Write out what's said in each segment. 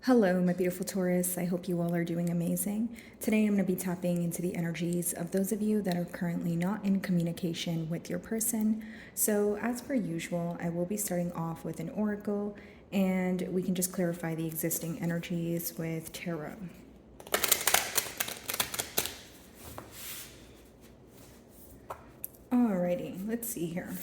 Hello, my beautiful Taurus. I hope you all are doing amazing. Today, I'm going to be tapping into the energies of those of you that are currently not in communication with your person. So, as per usual, I will be starting off with an oracle, and we can just clarify the existing energies with tarot. Alrighty, let's see here.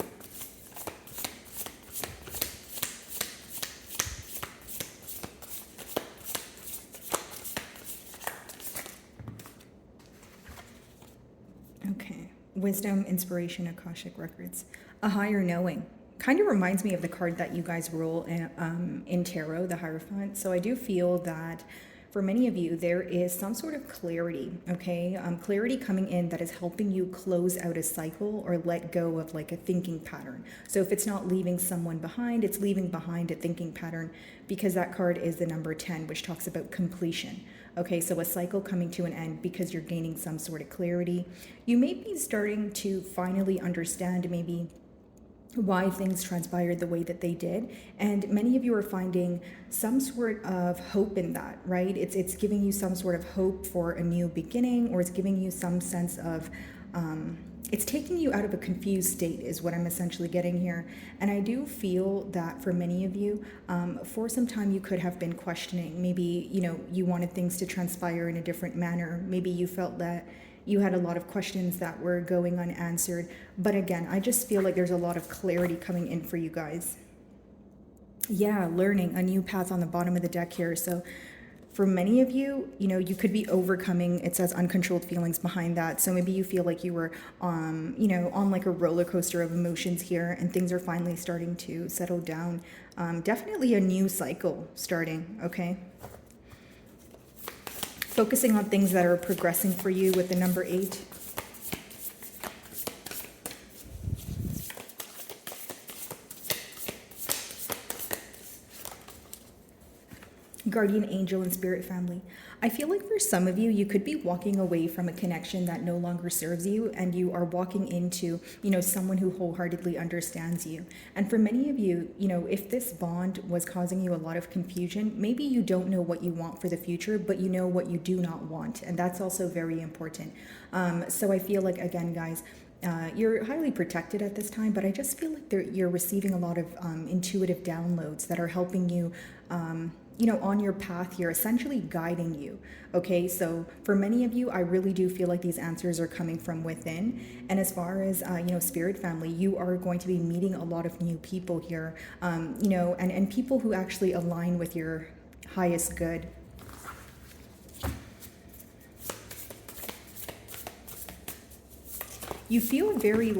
Okay. Wisdom, inspiration, Akashic records. A higher knowing. Kind of reminds me of the card that you guys roll in tarot, the Hierophant. So I do feel that for many of you, there is some sort of clarity, okay? Clarity coming in that is helping you close out a cycle or let go of like a thinking pattern. So if it's not leaving someone behind, it's leaving behind a thinking pattern, because that card is the number 10, which talks about completion. Okay, so a cycle coming to an end because you're gaining some sort of clarity. You may be starting to finally understand maybe why things transpired the way that they did, and many of you are finding some sort of hope in that, right? It's giving you some sort of hope for a new beginning, or it's giving you some sense of it's taking you out of a confused state is what I'm essentially getting here. And I do feel that for many of you, for some time you could have been questioning. Maybe, you wanted things to transpire in a different manner. Maybe you felt that you had a lot of questions that were going unanswered. But again, I just feel like there's a lot of clarity coming in for you guys. Yeah, learning a new path on the bottom of the deck here. So for many of you, you could be overcoming, it says uncontrolled feelings behind that. So maybe you feel like you were, on like a roller coaster of emotions here, and things are finally starting to settle down. Definitely a new cycle starting, okay? Focusing on things that are progressing for you with the number 8. Guardian angel and spirit family. I feel like for some of you, you could be walking away from a connection that no longer serves you, and you are walking into, someone who wholeheartedly understands you. And for many of you, if this bond was causing you a lot of confusion, maybe you don't know what you want for the future, but you know what you do not want. And that's also very important. So I feel like, again, guys, you're highly protected at this time, but I just feel like you're receiving a lot of intuitive downloads that are helping you on your path here, essentially guiding you. Okay, so for many of you, I really do feel like these answers are coming from within. And as far as, spirit family, you are going to be meeting a lot of new people here, and people who actually align with your highest good. You feel very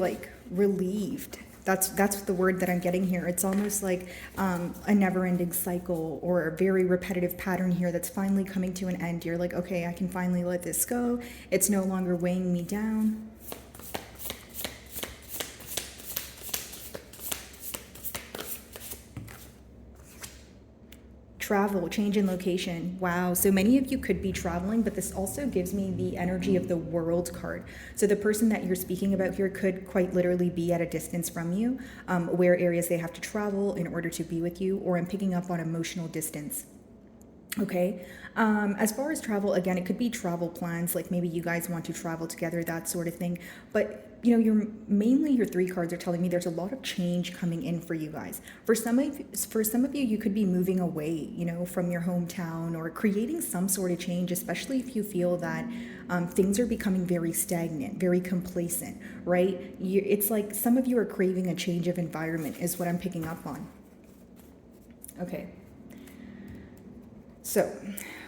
relieved. That's the word that I'm getting here. It's almost like a never-ending cycle or a very repetitive pattern here that's finally coming to an end. You're like, okay, I can finally let this go. It's no longer weighing me down. Travel, change in location. Wow. So many of you could be traveling, but this also gives me the energy of the world card. So the person that you're speaking about here could quite literally be at a distance from you, where areas they have to travel in order to be with you, or I'm picking up on emotional distance. Okay. As far as travel, again, it could be travel plans, like maybe you guys want to travel together, that sort of thing. But your 3 cards are telling me there's a lot of change coming in for you guys. For some of you, you could be moving away, from your hometown, or creating some sort of change, especially if you feel that things are becoming very stagnant, very complacent, right? It's like some of you are craving a change of environment, is what I'm picking up on. Okay. So,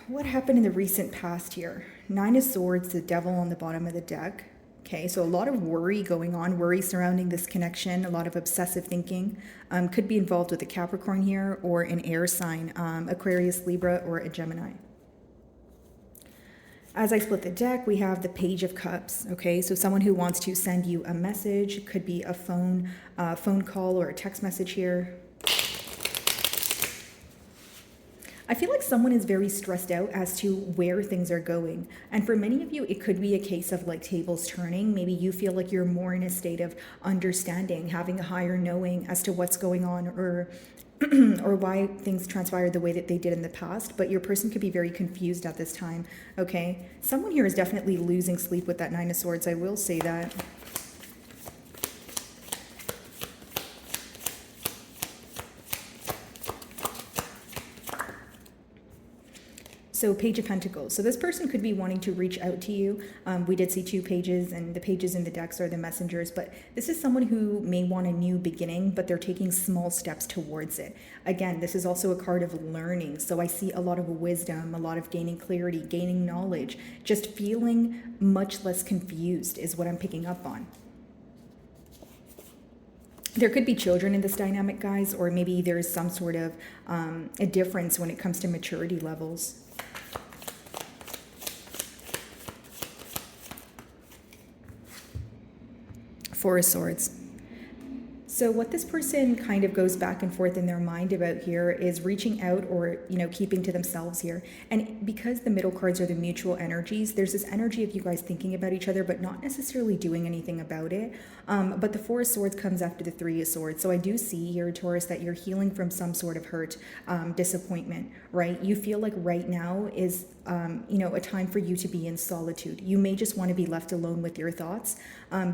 what happened in the recent past here? 9 of Swords, the Devil on the bottom of the deck. Okay, so a lot of worry going on, worry surrounding this connection, a lot of obsessive thinking. Could be involved with a Capricorn here, or an air sign, Aquarius, Libra, or a Gemini. As I split the deck, we have the Page of Cups. Okay, so someone who wants to send you a message, could be a phone call or a text message here. I feel like someone is very stressed out as to where things are going. And for many of you, it could be a case of like tables turning. Maybe you feel like you're more in a state of understanding, having a higher knowing as to what's going on, or or why things transpired the way that they did in the past, but your person could be very confused at this time, okay? Someone here is definitely losing sleep with that Nine of Swords, I will say that. So Page of Pentacles. So this person could be wanting to reach out to you. We did see two pages, and the pages in the decks are the messengers, but this is someone who may want a new beginning, but they're taking small steps towards it. Again, this is also a card of learning. So I see a lot of wisdom, a lot of gaining clarity, gaining knowledge, just feeling much less confused is what I'm picking up on. There could be children in this dynamic, guys, or maybe there's some sort of a difference when it comes to maturity levels. Four of Swords. So what this person kind of goes back and forth in their mind about here is reaching out or, keeping to themselves here. And because the middle cards are the mutual energies, there's this energy of you guys thinking about each other, but not necessarily doing anything about it. But the Four of Swords comes after the Three of Swords. So I do see here, Taurus, that you're healing from some sort of hurt, disappointment, right? You feel like right now is, a time for you to be in solitude. You may just want to be left alone with your thoughts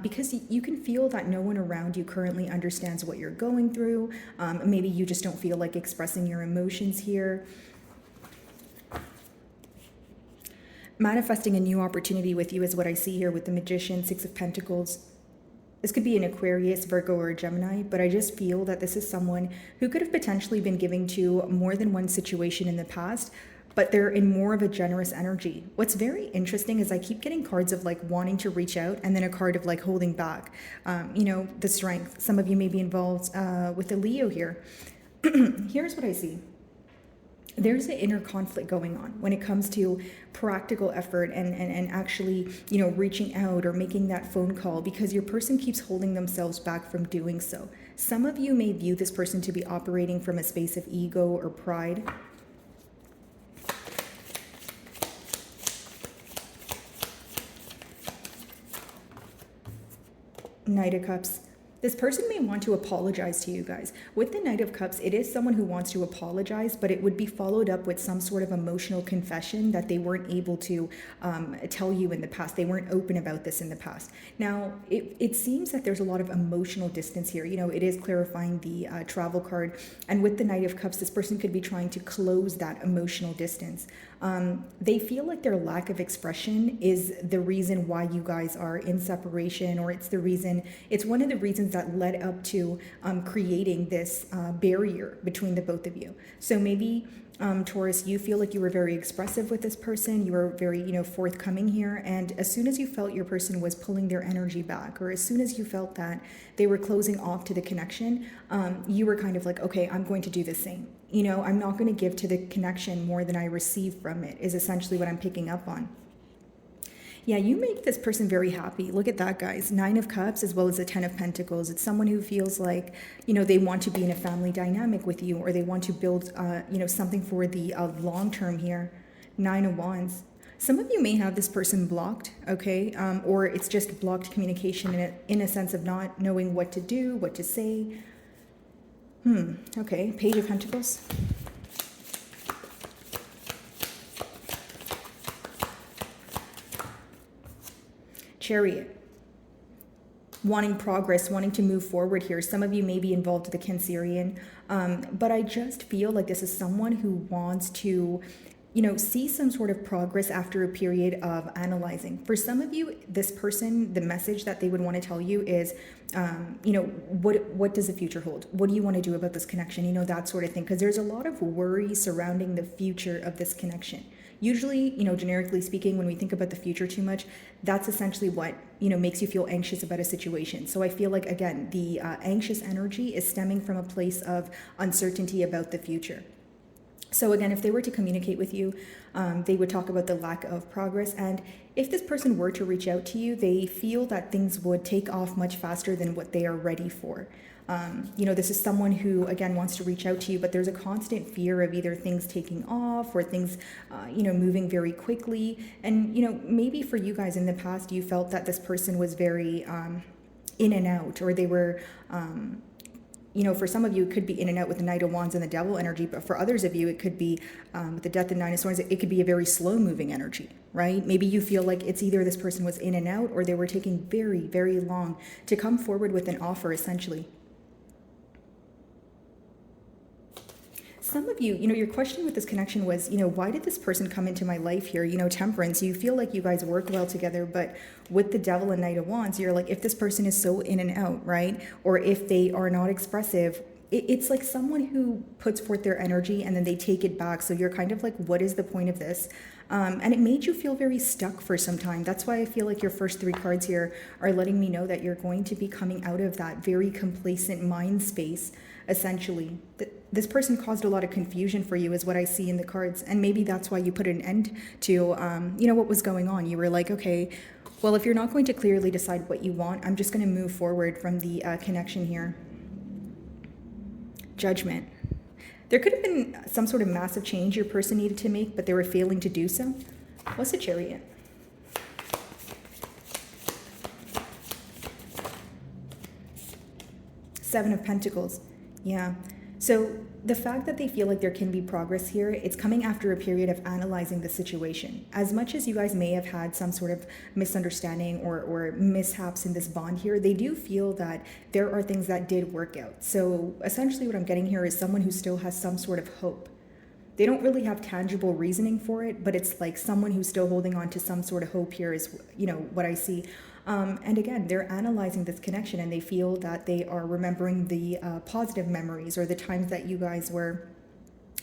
because you can feel that no one around you currently understands what you're going through. Maybe you just don't feel like expressing your emotions here. Manifesting a new opportunity with you is what I see here with the Magician, Six of Pentacles. This could be an Aquarius, Virgo, or a Gemini, but I just feel that this is someone who could have potentially been giving to more than one situation in the past, but they're in more of a generous energy. What's very interesting is I keep getting cards of like wanting to reach out and then a card of like holding back, the strength. Some of you may be involved with a Leo here. Here's what I see. There's an inner conflict going on when it comes to practical effort and actually, reaching out or making that phone call because your person keeps holding themselves back from doing so. Some of you may view this person to be operating from a space of ego or pride. Knight of Cups. This person may want to apologize to you guys. With the Knight of Cups, it is someone who wants to apologize, but it would be followed up with some sort of emotional confession that they weren't able to tell you in the past. They weren't open about this in the past. Now, it seems that there's a lot of emotional distance here. It is clarifying the travel card. And with the Knight of Cups, this person could be trying to close that emotional distance. They feel like their lack of expression is the reason why you guys are in separation, or it's one of the reasons that led up to creating this barrier between the both of you. So maybe Taurus, you feel like you were very expressive with this person. You were very, forthcoming here. And as soon as you felt your person was pulling their energy back, or as soon as you felt that they were closing off to the connection, you were kind of like, okay, I'm going to do the same. I'm not going to give to the connection more than I receive from it, is essentially what I'm picking up on. Yeah, you make this person very happy. Look at that, guys. Nine of Cups as well as the Ten of Pentacles. It's someone who feels like, they want to be in a family dynamic with you, or they want to build, something for the long term here. Nine of Wands. Some of you may have this person blocked, okay? Or it's just blocked communication in a sense of not knowing what to do, what to say. Okay, Page of Pentacles. Chariot. Wanting progress, wanting to move forward here. Some of you may be involved with the Cancerian, but I just feel like this is someone who wants to, see some sort of progress after a period of analyzing. For some of you, this person, the message that they would want to tell you is, what does the future hold? What do you want to do about this connection? That sort of thing. Because there's a lot of worry surrounding the future of this connection. Usually, generically speaking, when we think about the future too much, that's essentially what, makes you feel anxious about a situation. So I feel like, again, the anxious energy is stemming from a place of uncertainty about the future. So again, if they were to communicate with you, they would talk about the lack of progress. And if this person were to reach out to you, they feel that things would take off much faster than what they are ready for. This is someone who, again, wants to reach out to you, but there's a constant fear of either things taking off or things, moving very quickly. And, maybe for you guys in the past, you felt that this person was very in and out, or they were, for some of you, it could be in and out with the Knight of Wands and the Devil energy, but for others of you, it could be with the Death and Nine of Swords, it could be a very slow moving energy, right? Maybe you feel like it's either this person was in and out or they were taking very, very long to come forward with an offer, essentially. Some of you, your question with this connection was, why did this person come into my life here? Temperance, you feel like you guys work well together, but with the Devil and Knight of Wands, you're like, if this person is so in and out, right? Or if they are not expressive, it's like someone who puts forth their energy and then they take it back. So you're kind of like, what is the point of this? And it made you feel very stuck for some time. That's why I feel like your first 3 cards here are letting me know that you're going to be coming out of that very complacent mind space, essentially. This person caused a lot of confusion for you is what I see in the cards. And maybe that's why you put an end to, what was going on. You were like, okay, well, if you're not going to clearly decide what you want, I'm just going to move forward from the connection here. Judgment. There could have been some sort of massive change your person needed to make, but they were failing to do so. What's the Chariot? Seven of Pentacles. Yeah. So the fact that they feel like there can be progress here, it's coming after a period of analyzing the situation. As much as you guys may have had some sort of misunderstanding or mishaps in this bond here, they do feel that there are things that did work out. So essentially what I'm getting here is someone who still has some sort of hope. They don't really have tangible reasoning for it, but it's like someone who's still holding on to some sort of hope here is, what I see. And again, they're analyzing this connection and they feel that they are remembering the positive memories or the times that you guys were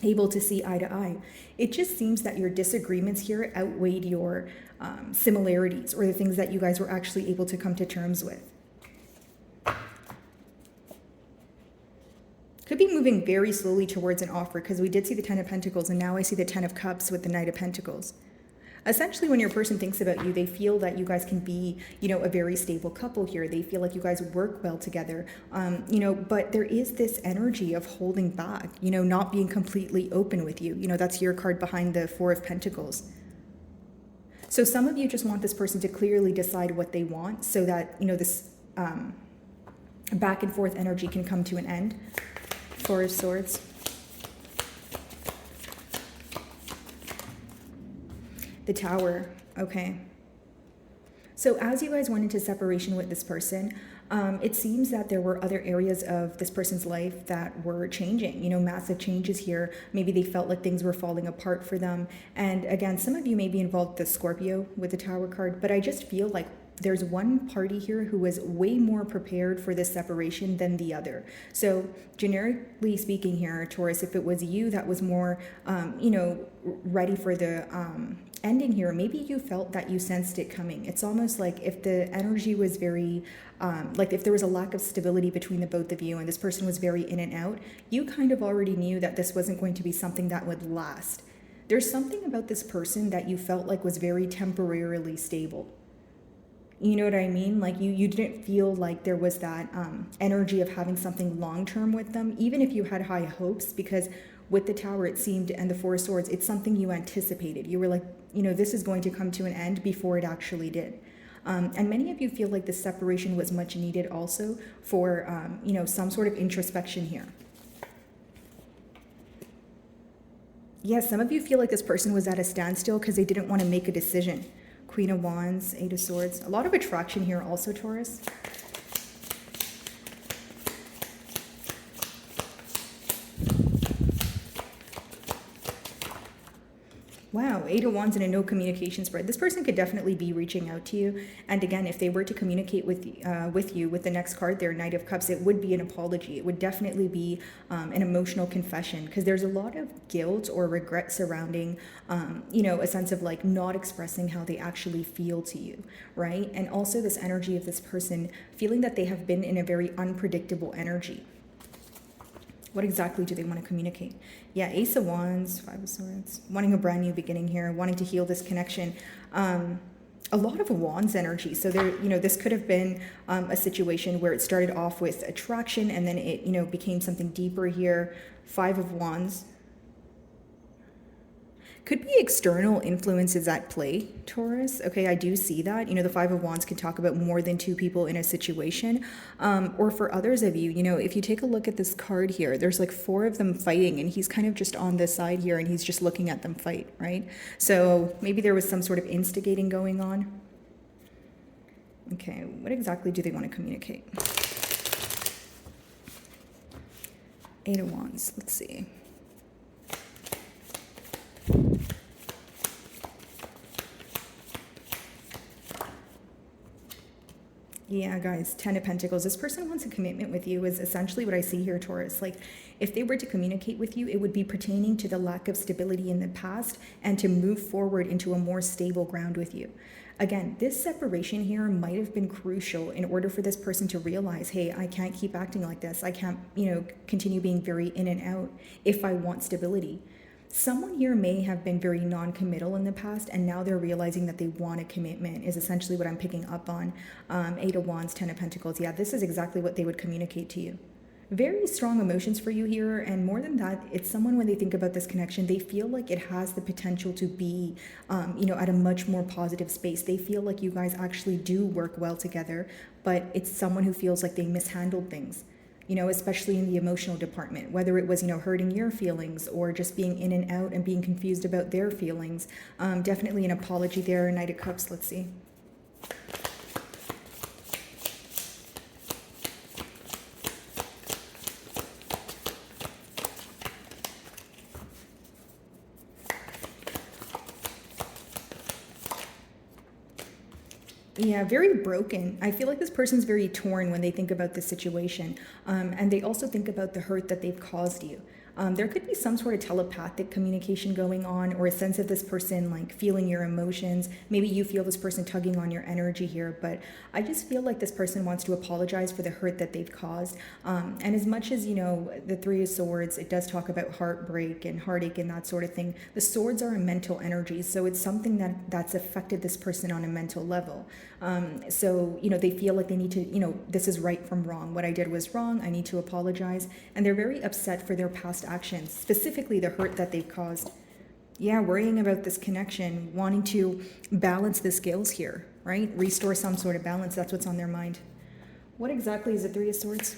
able to see eye to eye. It just seems that your disagreements here outweighed your similarities or the things that you guys were actually able to come to terms with. Could be moving very slowly towards an offer because we did see the Ten of Pentacles and now I see the Ten of Cups with the Knight of Pentacles. Essentially, when your person thinks about you, they feel that you guys can be, a very stable couple here. They feel like you guys work well together, but there is this energy of holding back, not being completely open with you. That's your card behind the Four of Pentacles. So some of you just want this person to clearly decide what they want so that, this back and forth energy can come to an end. Four of Swords. The Tower. Okay. So as you guys went into separation with this person, it seems that there were other areas of this person's life that were changing, massive changes here. Maybe they felt like things were falling apart for them. And again, some of you may be involved with the Scorpio with the Tower card, but I just feel like there's one party here who was way more prepared for this separation than the other. So generically speaking here, Taurus, if it was you that was more, ready for the ending here, maybe you felt that you sensed it coming. It's almost like if the energy was very, like if there was a lack of stability between the both of you and this person was very in and out, you kind of already knew that this wasn't going to be something that would last. There's something about this person that you felt like was very temporarily stable. You know what I mean? Like you didn't feel like there was that energy of having something long-term with them, even if you had high hopes, because with the Tower, it seemed, and the Four of Swords, it's something you anticipated. You were like, this is going to come to an end before it actually did. And many of you feel like the separation was much needed also for, some sort of introspection here. Yes, some of you feel like this person was at a standstill because they didn't want to make a decision. Queen of Wands, Eight of Swords. A lot of attraction here also, Taurus. Wow, Eight of Wands and a no communication spread. This person could definitely be reaching out to you. And again, if they were to communicate with you with the next card there, Knight of Cups, it would be an apology. It would definitely be an emotional confession because there's a lot of guilt or regret surrounding, a sense of like not expressing how they actually feel to you, right? And also this energy of this person feeling that they have been in a very unpredictable energy. What exactly do they want to communicate? Yeah, Ace of Wands, Five of Swords, wanting a brand new beginning here, wanting to heal this connection. A lot of Wands energy. So there, this could have been a situation where it started off with attraction and then it, became something deeper here. Five of Wands. Could be external influences at play, Taurus. Okay, I do see that. You know, the Five of Wands can talk about more than two people in a situation. Or for others of you, you know, if you take a look at this card here, there's like four of them fighting, and he's kind of just on the side here, and he's just looking at them fight, right? So maybe there was some sort of instigating going on. Okay, what exactly do they want to communicate? Eight of Wands, let's see. Yeah, guys, Ten of Pentacles. This person wants a commitment with you is essentially what I see here, Taurus. Like, if they were to communicate with you, it would be pertaining to the lack of stability in the past and to move forward into a more stable ground with you. Again, this separation here might have been crucial in order for this person to realize, hey, I can't keep acting like this. I can't, you know, continue being very in and out if I want stability. Someone here may have been very non-committal in the past, and now they're realizing that they want a commitment is essentially what I'm picking up on. Eight of Wands, Ten of Pentacles. Yeah, this is exactly what they would communicate to you. Very strong emotions for you here, and more than that, it's someone, when they think about this connection, they feel like it has the potential to be, you know, at a much more positive space. They feel like you guys actually do work well together, but it's someone who feels like they mishandled things. You know, especially in the emotional department, whether it was, you know, hurting your feelings or just being in and out and being confused about their feelings. Definitely an apology there. Knight of Cups, let's see. Yeah, very broken. I feel like this person's very torn when they think about this situation. And they also think about the hurt that they've caused you. There could be some sort of telepathic communication going on, or a sense of this person like feeling your emotions. Maybe you feel this person tugging on your energy here, but I just feel like this person wants to apologize for the hurt that they've caused. And as much as, you know, the Three of Swords, it does talk about heartbreak and heartache and that sort of thing. The swords are a mental energy, so it's something that's affected this person on a mental level. So, you know, they feel like they need to, you know, this is right from wrong. What I did was wrong. I need to apologize. And they're very upset for their past actions, specifically the hurt that they've caused. Yeah, worrying about this connection, wanting to balance the scales here, right? Restore some sort of balance. That's what's on their mind. What exactly is the Three of Swords?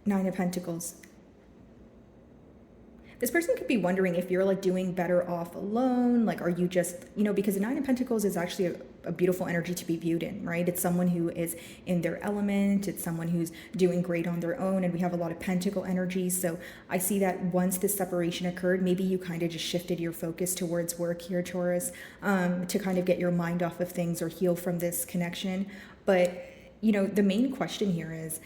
Nine of Pentacles. This person could be wondering if you're like doing better off alone. Like, are you just, you know, because the Nine of Pentacles is actually a beautiful energy to be viewed in, right? It's someone who is in their element. It's someone who's doing great on their own. And we have a lot of Pentacle energy. So I see that once this separation occurred, maybe you kind of just shifted your focus towards work here, Taurus, to kind of get your mind off of things or heal from this connection. But, you know, the main question here is,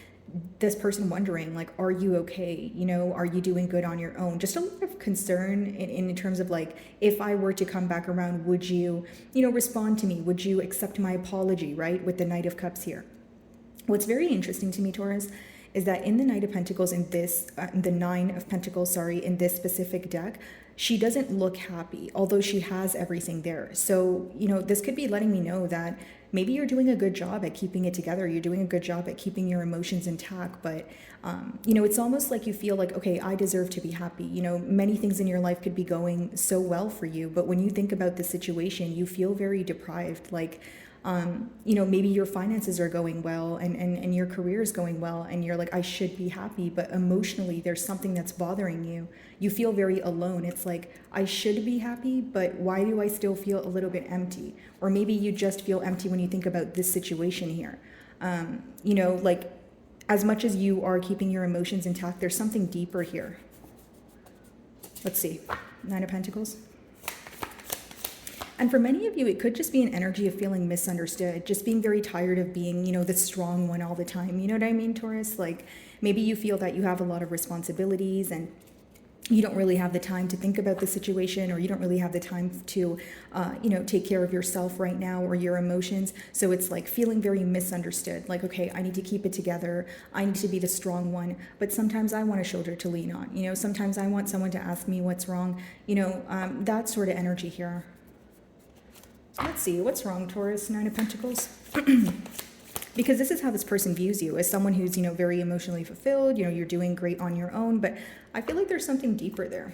this person wondering, like, are you okay? You know, are you doing good on your own? Just a lot of concern in terms of like, if I were to come back around, would you, you know, respond to me? Would you accept my apology, right? With the Knight of Cups here. What's very interesting to me, Taurus, is that in the Knight of Pentacles, in this, the Nine of Pentacles, sorry, in this specific deck, she doesn't look happy, although she has everything there. So, you know, this could be letting me know that maybe you're doing a good job at keeping it together. You're doing a good job at keeping your emotions intact. But, you know, it's almost like you feel like, okay, I deserve to be happy. You know, many things in your life could be going so well for you. But when you think about the situation, you feel very deprived. Like, you know, maybe your finances are going well and your career is going well and you're like, I should be happy, but emotionally there's something that's bothering you. You feel very alone. It's like, I should be happy, but why do I still feel a little bit empty? Or maybe you just feel empty when you think about this situation here. You know, like, as much as you are keeping your emotions intact, there's something deeper here. Let's see. Nine of Pentacles. And for many of you, it could just be an energy of feeling misunderstood, just being very tired of being, you know, the strong one all the time. You know what I mean, Taurus? Like, maybe you feel that you have a lot of responsibilities and you don't really have the time to think about the situation, or you don't really have the time to, you know, take care of yourself right now or your emotions. So it's like feeling very misunderstood. Like, okay, I need to keep it together. I need to be the strong one. But sometimes I want a shoulder to lean on. You know, sometimes I want someone to ask me what's wrong. You know, that sort of energy here. Let's see, what's wrong, Taurus? Nine of Pentacles. Because this is how this person views you, as someone who's, very emotionally fulfilled, you're doing great on your own, but I feel like there's something deeper there.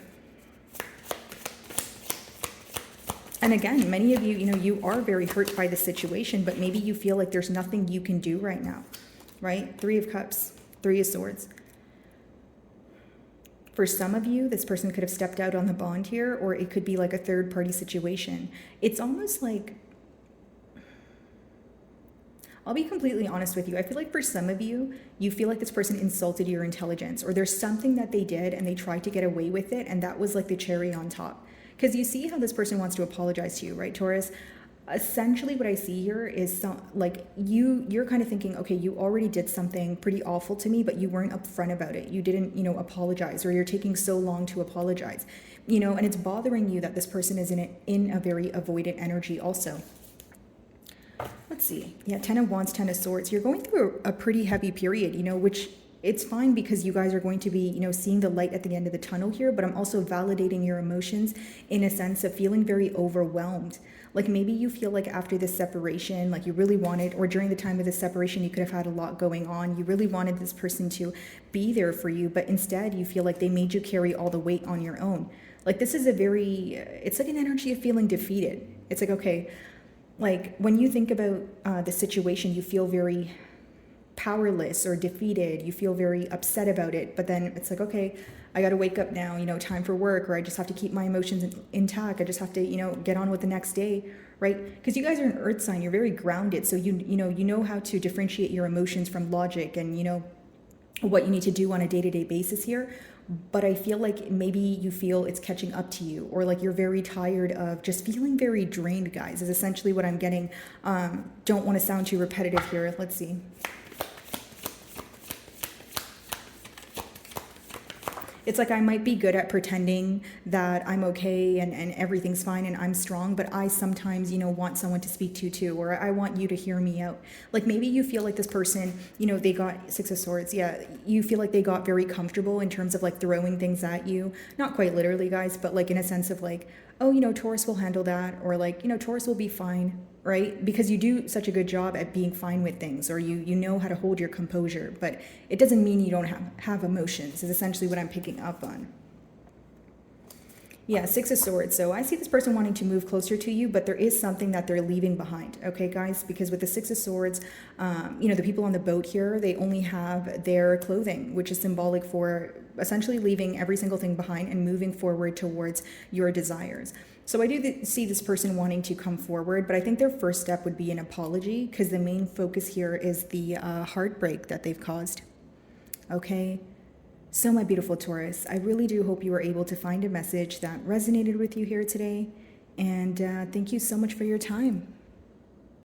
And again, many of you, you are very hurt by the situation, but maybe you feel like there's nothing you can do right now, right? 3 of Cups, 3 of Swords. For some of you, this person could have stepped out on the bond here, or it could be like a third party situation. It's almost like, I'll be completely honest with you. I feel like for some of you, you feel like this person insulted your intelligence, or there's something that they did and they tried to get away with it, and that was like the cherry on top. Because you see how this person wants to apologize to you, right, Taurus? Essentially what I see here is you're kind of thinking, okay, you already did something pretty awful to me, but you weren't upfront about it. You didn't, apologize, or you're taking so long to apologize, and it's bothering you that this person is in a very avoidant energy also. Let's see. Yeah, 10 of Wands, 10 of Swords. You're going through a pretty heavy period, which it's fine because you guys are going to be, seeing the light at the end of the tunnel here, but I'm also validating your emotions in a sense of feeling very overwhelmed. Like maybe you feel like after this separation, like you really wanted, or during the time of this separation, you could have had a lot going on. You really wanted this person to be there for you, but instead you feel like they made you carry all the weight on your own. Like this is it's like an energy of feeling defeated. It's like, okay, like when you think about the situation, you feel very powerless or defeated. You feel very upset about it, but then it's like, okay, I got to wake up now, time for work, or I just have to keep my emotions intact. I just have to, get on with the next day, right? Because you guys are an earth sign, you're very grounded. So you know how to differentiate your emotions from logic and, what you need to do on a day-to-day basis here. But I feel like maybe you feel it's catching up to you, or like you're very tired of just feeling very drained, guys, is essentially what I'm getting. Don't want to sound too repetitive here. Let's see. It's like I might be good at pretending that I'm okay and everything's fine and I'm strong, but I sometimes, want someone to speak to too, or I want you to hear me out. Like maybe you feel like this person, they got 6 of Swords. Yeah, you feel like they got very comfortable in terms of like throwing things at you. Not quite literally, guys, but like in a sense of like, oh, Taurus will handle that, or like, Taurus will be fine, right? Because you do such a good job at being fine with things, or you know how to hold your composure, but it doesn't mean you don't have emotions, is essentially what I'm picking up on. Yeah, 6 of Swords. So I see this person wanting to move closer to you, but there is something that they're leaving behind, okay, guys? Because with the 6 of Swords, the people on the boat here, they only have their clothing, which is symbolic for essentially leaving every single thing behind and moving forward towards your desires. So I do see this person wanting to come forward, but I think their first step would be an apology, because the main focus here is the heartbreak that they've caused, okay? So my beautiful Taurus, I really do hope you were able to find a message that resonated with you here today. And thank you so much for your time.